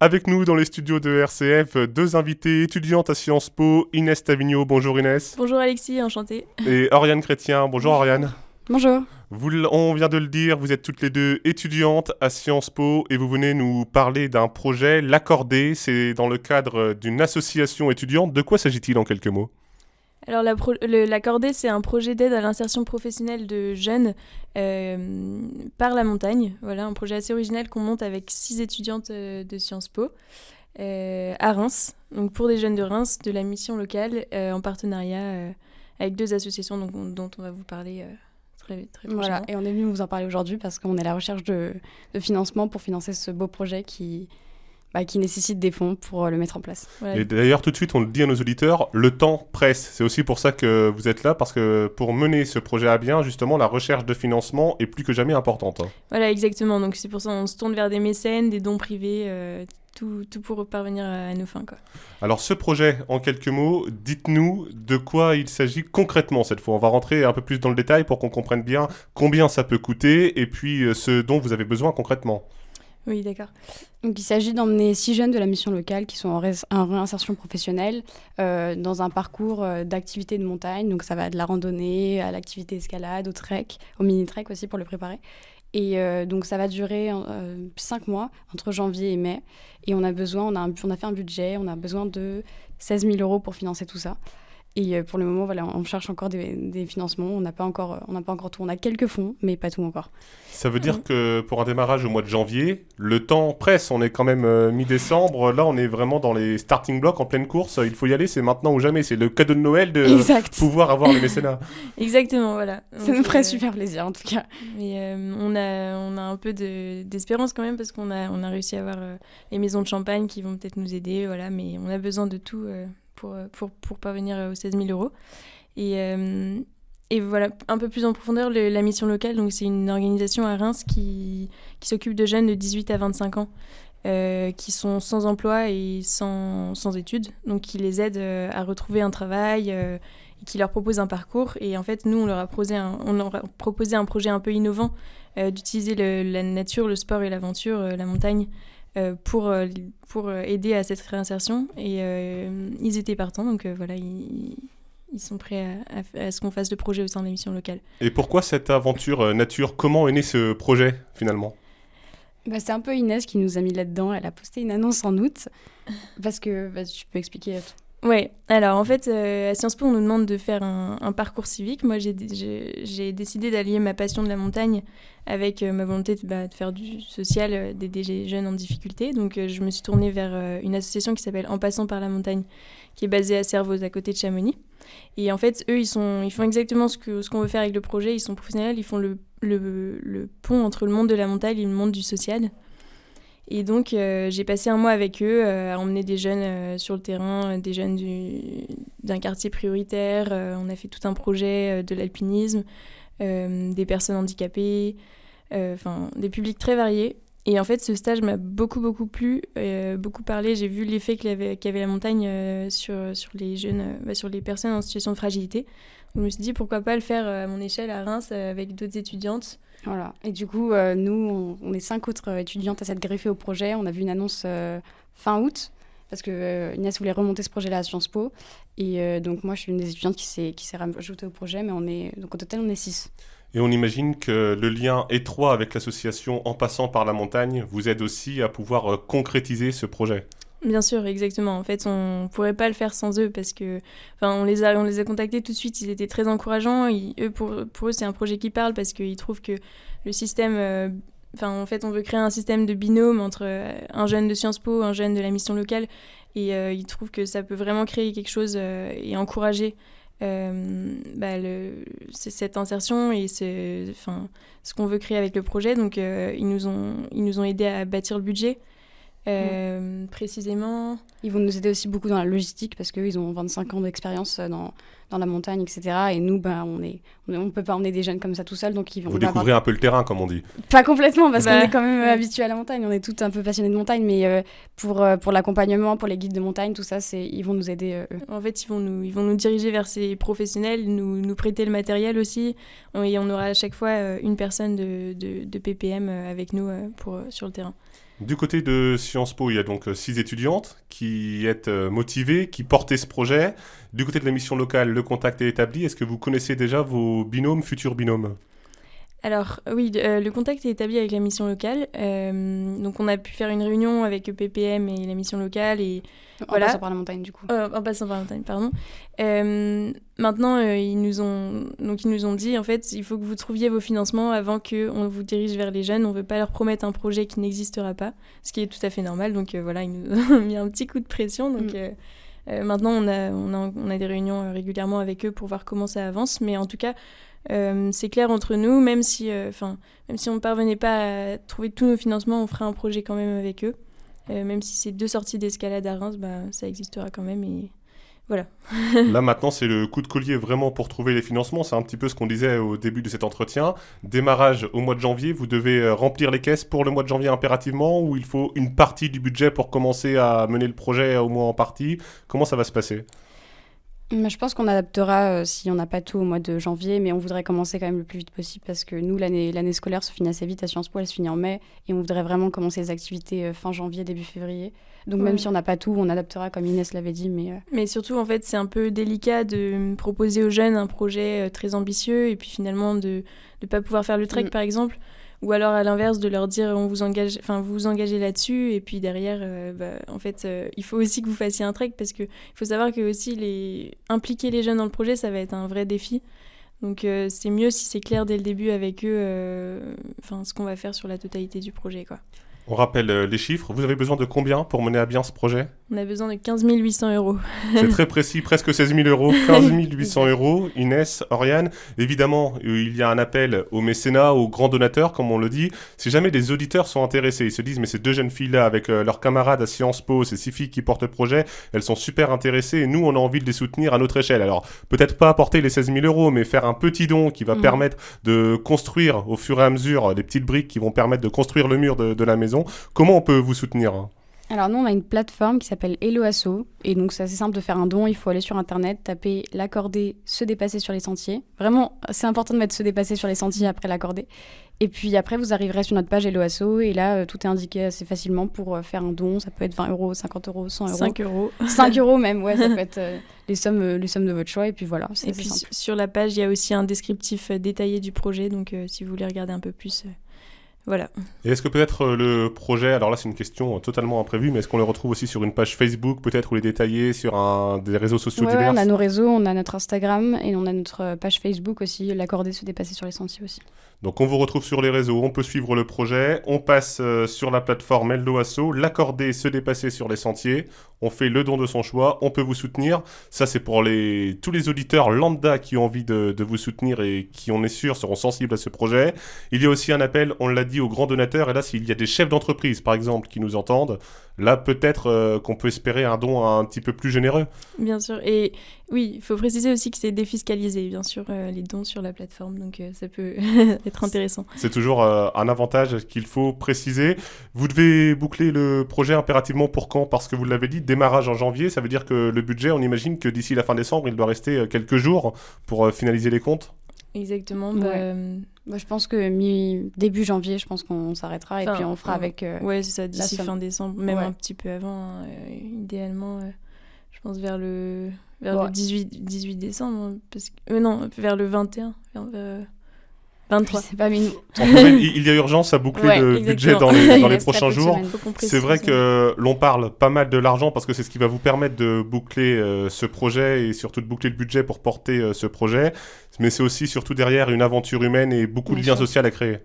Avec nous dans les studios de RCF, deux invités étudiantes à Sciences Po, Inès Tavigno, bonjour Inès, Bonjour Alexis, enchantée. et Oriane Chrétien, bonjour Oriane. Bonjour. On vient de le dire, vous êtes toutes les deux étudiantes à Sciences Po et vous venez nous parler d'un projet, l'Accordé, c'est dans le cadre d'une association étudiante. De quoi s'agit-il en quelques mots ? Alors l'Accordé, c'est un projet d'aide à l'insertion professionnelle de jeunes par la montagne. Voilà, un projet assez original qu'on monte avec 6 étudiantes de Sciences Po à Reims. Donc pour des jeunes de Reims, de la mission locale, en partenariat avec 2 associations dont on va vous parler très prochainement. Voilà, et on est venu vous en parler aujourd'hui parce qu'on est à la recherche de financement pour financer ce beau projet qui nécessite des fonds pour le mettre en place. Voilà. Et d'ailleurs, tout de suite, on le dit à nos auditeurs, le temps presse. C'est aussi pour ça que vous êtes là, parce que pour mener ce projet à bien, justement, la recherche de financement est plus que jamais importante. Voilà, exactement. Donc c'est pour ça qu'on se tourne vers des mécènes, des dons privés, tout pour parvenir à nos fins, quoi. Alors ce projet, en quelques mots, dites-nous de quoi il s'agit concrètement cette fois. On va rentrer un peu plus dans le détail pour qu'on comprenne bien combien ça peut coûter et puis ce dont vous avez besoin concrètement. Oui, d'accord. Donc il s'agit d'emmener 6 jeunes de la mission locale qui sont en réinsertion professionnelle dans un parcours d'activités de montagne. Donc ça va de la randonnée à l'activité escalade, au trek, au mini-trek aussi pour le préparer. Et donc ça va durer 5 mois, entre janvier et mai. Et on a fait un budget, on a besoin de 16 000 € pour financer tout ça. Et pour le moment, voilà, on cherche encore des financements. On n'a pas encore tout. On a quelques fonds, mais pas tout encore. Ça veut dire que pour un démarrage au mois de janvier, le temps presse. On est quand même mi-décembre. Là, on est vraiment dans les starting blocks en pleine course. Il faut y aller, c'est maintenant ou jamais. C'est le cadeau de Noël de pouvoir avoir les mécénats. Exactement, voilà. Ça nous ferait super plaisir, en tout cas. Mais on a un peu d'espérance quand même parce qu'on a réussi à avoir les maisons de champagne qui vont peut-être nous aider, voilà. Mais on a besoin de tout pour parvenir aux 16 000 €. Et voilà, un peu plus en profondeur, la mission locale, donc c'est une organisation à Reims qui s'occupe de jeunes de 18 à 25 ans qui sont sans emploi et sans études, donc qui les aide à retrouver un travail et qui leur propose un parcours. Et en fait, nous, on leur a proposé un projet un peu innovant d'utiliser la nature, le sport et l'aventure, la montagne, pour aider à cette réinsertion. Et ils étaient partants, donc voilà, ils sont prêts à ce qu'on fasse le projet au sein de la mission locale. Et pourquoi cette aventure nature ? Comment est né ce projet finalement ? C'est un peu Inès qui nous a mis là-dedans. Elle a posté une annonce en août. Parce que tu peux expliquer. Ouais, alors en fait, à Sciences Po, on nous demande de faire un parcours civique. Moi, j'ai décidé d'allier ma passion de la montagne avec ma volonté de faire du social, d'aider les jeunes en difficulté. Donc, je me suis tournée vers une association qui s'appelle En passant par la montagne, qui est basée à Servoz, à côté de Chamonix. Et en fait, eux, ils font exactement ce qu'on veut faire avec le projet. Ils sont professionnels, ils font le pont entre le monde de la montagne et le monde du social. Et donc, j'ai passé un mois avec eux à emmener des jeunes sur le terrain, des jeunes d'un quartier prioritaire. On a fait tout un projet de l'alpinisme, des personnes handicapées, des publics très variés. Et en fait, ce stage m'a beaucoup, beaucoup plu, beaucoup parlé. J'ai vu l'effet qu'avait la montagne sur les jeunes, sur les personnes en situation de fragilité. Donc, je me suis dit, pourquoi pas le faire à mon échelle à Reims avec d'autres étudiantes. Voilà. Et du coup, nous, on est 5 autres étudiantes à s'être greffées au projet. On a vu une annonce fin août, parce que Inès voulait remonter ce projet-là à Sciences Po. Et donc, moi, je suis une des étudiantes qui s'est rajoutée au projet, mais donc, au total, on est 6. Et on imagine que le lien étroit avec l'association En passant par la montagne vous aide aussi à pouvoir concrétiser ce projet. Bien sûr, exactement. En fait, on ne pourrait pas le faire sans eux parce que, on les a contactés tout de suite. Ils étaient très encourageants. Pour eux, c'est un projet qui parle parce qu'ils trouvent que le système... en fait, on veut créer un système de binôme entre un jeune de Sciences Po, un jeune de la mission locale. Et ils trouvent que ça peut vraiment créer quelque chose et encourager cette insertion et ce qu'on veut créer avec le projet. Donc, ils nous ont aidés à bâtir le budget. Précisément. Ils vont nous aider aussi beaucoup dans la logistique parce qu'ils ont 25 ans d'expérience dans dans la montagne, etc. Et nous, on peut pas emmener des jeunes comme ça tout seuls. Donc vous découvrez un peu le terrain, comme on dit. Pas complètement, parce qu'on est quand même habitués à la montagne. On est tous un peu passionnés de montagne, mais pour l'accompagnement, pour les guides de montagne, tout ça, ils vont nous aider. En fait, ils vont nous diriger vers ces professionnels, nous prêter le matériel aussi. Et on aura à chaque fois une personne de PPM avec nous sur le terrain. Du côté de Sciences Po, il y a donc 6 étudiantes qui êtes motivées, qui portaient ce projet. Du côté de la mission locale, le contact est établi. Est-ce que vous connaissez déjà vos futurs binômes ? Alors oui, le contact est établi avec la mission locale. Donc on a pu faire une réunion avec PPM et la mission locale. En passant par la montagne, du coup. En passant par la montagne, pardon. Maintenant, ils nous ont dit, en fait, il faut que vous trouviez vos financements avant qu'on vous dirige vers les jeunes. On ne veut pas leur promettre un projet qui n'existera pas, ce qui est tout à fait normal. Donc voilà, ils nous ont mis un petit coup de pression. Donc maintenant, on a des réunions régulièrement avec eux pour voir comment ça avance. Mais en tout cas, c'est clair entre nous, même si on ne parvenait pas à trouver tous nos financements, on ferait un projet quand même avec eux. Même si c'est 2 sorties d'escalade à Reims, ça existera quand même et voilà. Là maintenant, c'est le coup de collier vraiment pour trouver les financements. C'est un petit peu ce qu'on disait au début de cet entretien. Démarrage au mois de janvier, vous devez remplir les caisses pour le mois de janvier impérativement, ou il faut une partie du budget pour commencer à mener le projet au moins en partie. Comment ça va se passer ? Je pense qu'on adaptera si on n'a pas tout au mois de janvier, mais on voudrait commencer quand même le plus vite possible parce que nous, l'année scolaire se finit assez vite à Sciences Po, elle se finit en mai et on voudrait vraiment commencer les activités fin janvier, début février. Donc même si on n'a pas tout, on adaptera comme Inès l'avait dit. Mais surtout, en fait, c'est un peu délicat de proposer aux jeunes un projet très ambitieux et puis finalement de ne pas pouvoir faire le trek, par exemple. Ou alors, à l'inverse, de leur dire vous vous engagez là-dessus, et puis derrière, en fait, il faut aussi que vous fassiez un trek, parce qu'il faut savoir que aussi impliquer les jeunes dans le projet, ça va être un vrai défi. Donc, c'est mieux si c'est clair dès le début avec eux, ce qu'on va faire sur la totalité du projet, quoi. On rappelle les chiffres. Vous avez besoin de combien pour mener à bien ce projet ? On a besoin de 15 800 €. C'est très précis, presque 16 000 €, 15 800 €. Inès, Oriane, évidemment, il y a un appel au mécénat, aux grands donateurs, comme on le dit. Si jamais des auditeurs sont intéressés, ils se disent, mais ces 2 jeunes filles-là, avec leurs camarades à Sciences Po, ces 6 filles qui portent le projet, elles sont super intéressées et nous, on a envie de les soutenir à notre échelle. Alors, peut-être pas apporter les 16 000 €, mais faire un petit don qui va permettre de construire au fur et à mesure des petites briques qui vont permettre de construire le mur de la maison. Comment on peut vous soutenir ? Alors nous, on a une plateforme qui s'appelle Hello Asso, et donc c'est assez simple de faire un don. Il faut aller sur Internet, taper l'accordé, se dépasser sur les sentiers. Vraiment, c'est important de mettre se dépasser sur les sentiers après l'accordé. Et puis après, vous arriverez sur notre page Hello Asso, et là, tout est indiqué assez facilement pour faire un don. Ça peut être 20 €, 50 €, 100 €. 5 €. 5 € même, ouais, ça peut être les sommes de votre choix, et puis voilà. Et puis sur la page, il y a aussi un descriptif détaillé du projet, donc si vous voulez regarder un peu plus... Voilà. Et est-ce que peut-être le projet, alors là c'est une question totalement imprévue, mais est-ce qu'on le retrouve aussi sur une page Facebook peut-être, ou les détaillés sur des réseaux sociaux divers ? On a nos réseaux, on a notre Instagram et on a notre page Facebook aussi, l'accordé se dépasser sur les sentiers aussi. Donc on vous retrouve sur les réseaux, on peut suivre le projet, on passe sur la plateforme Hello Asso, l'accordé se dépasser sur les sentiers, on fait le don de son choix, on peut vous soutenir. Ça c'est pour tous les auditeurs lambda qui ont envie de vous soutenir et qui, on est sûr, seront sensibles à ce projet. Il y a aussi un appel, on l'a dit, aux grands donateurs, et là s'il y a des chefs d'entreprise par exemple qui nous entendent, là peut-être qu'on peut espérer un don un petit peu plus généreux. Bien sûr, et oui, il faut préciser aussi que c'est défiscalisé, bien sûr, les dons sur la plateforme, donc ça peut être intéressant. C'est toujours un avantage qu'il faut préciser. Vous devez boucler le projet impérativement pour quand ? Parce que vous l'avez dit, démarrage en janvier, ça veut dire que le budget, on imagine que d'ici la fin décembre, il doit rester quelques jours pour finaliser les comptes ? Exactement. Je pense que début janvier, je pense qu'on s'arrêtera et puis on fera avec... ouais, c'est ça, d'ici fin décembre, même un petit peu avant, idéalement, je pense vers le 18 décembre, parce que, non, vers le 21, vers 23. C'est pas, mais nous... Il y a urgence à boucler le budget dans les prochains jours. C'est vrai que l'on parle pas mal de l'argent parce que c'est ce qui va vous permettre de boucler ce projet et surtout de boucler le budget pour porter ce projet. Mais c'est aussi surtout derrière une aventure humaine et beaucoup de liens sociaux à créer.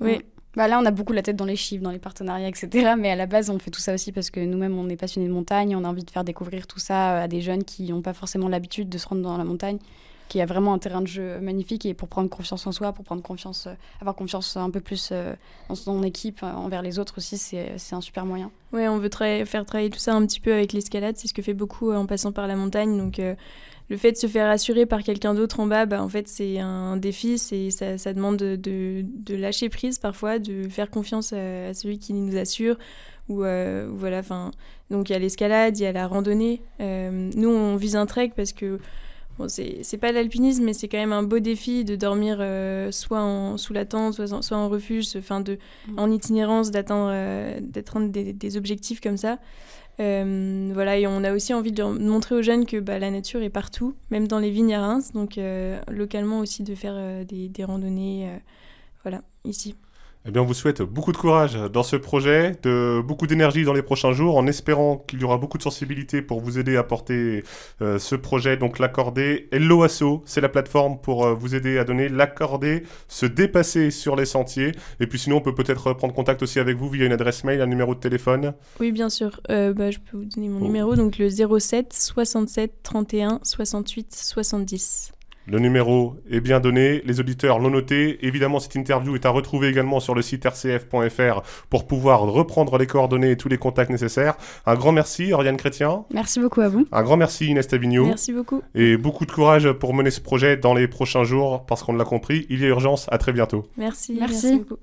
Oui. Là, on a beaucoup la tête dans les chiffres, dans les partenariats, etc. Mais à la base, on fait tout ça aussi parce que nous-mêmes, on est passionnés de montagne. On a envie de faire découvrir tout ça à des jeunes qui n'ont pas forcément l'habitude de se rendre dans la montagne, qui a vraiment un terrain de jeu magnifique, et pour prendre confiance en soi, pour avoir confiance un peu plus dans son équipe, envers les autres aussi, c'est un super moyen. Ouais, on veut faire travailler tout ça un petit peu avec l'escalade, c'est ce que fait beaucoup en passant par la montagne, donc le fait de se faire assurer par quelqu'un d'autre en bas, en fait, c'est un défi. Ça demande de lâcher prise parfois, de faire confiance à celui qui nous assure. Voilà, donc il y a l'escalade, il y a la randonnée. Nous, on vise un trek parce que c'est pas l'alpinisme, mais c'est quand même un beau défi de dormir soit sous la tente, soit en refuge, en itinérance, d'atteindre des objectifs comme ça. Voilà, et on a aussi envie de montrer aux jeunes que la nature est partout, même dans les vignes à Reims, donc localement aussi de faire des randonnées ici. Eh bien, on vous souhaite beaucoup de courage dans ce projet, beaucoup d'énergie dans les prochains jours, en espérant qu'il y aura beaucoup de sensibilité pour vous aider à porter ce projet. Donc, l'accordé Hello Asso, c'est la plateforme pour vous aider à donner l'accordé, se dépasser sur les sentiers. Et puis sinon, on peut peut-être prendre contact aussi avec vous via une adresse mail, un numéro de téléphone. Oui, bien sûr. Je peux vous donner mon numéro, donc le 07 67 31 68 70. Le numéro est bien donné, les auditeurs l'ont noté. Évidemment, cette interview est à retrouver également sur le site rcf.fr pour pouvoir reprendre les coordonnées et tous les contacts nécessaires. Un grand merci, Oriane Chrétien. Merci beaucoup à vous. Un grand merci, Inès Tavigno. Merci beaucoup. Et beaucoup de courage pour mener ce projet dans les prochains jours, parce qu'on l'a compris, il y a urgence. À très bientôt. Merci beaucoup.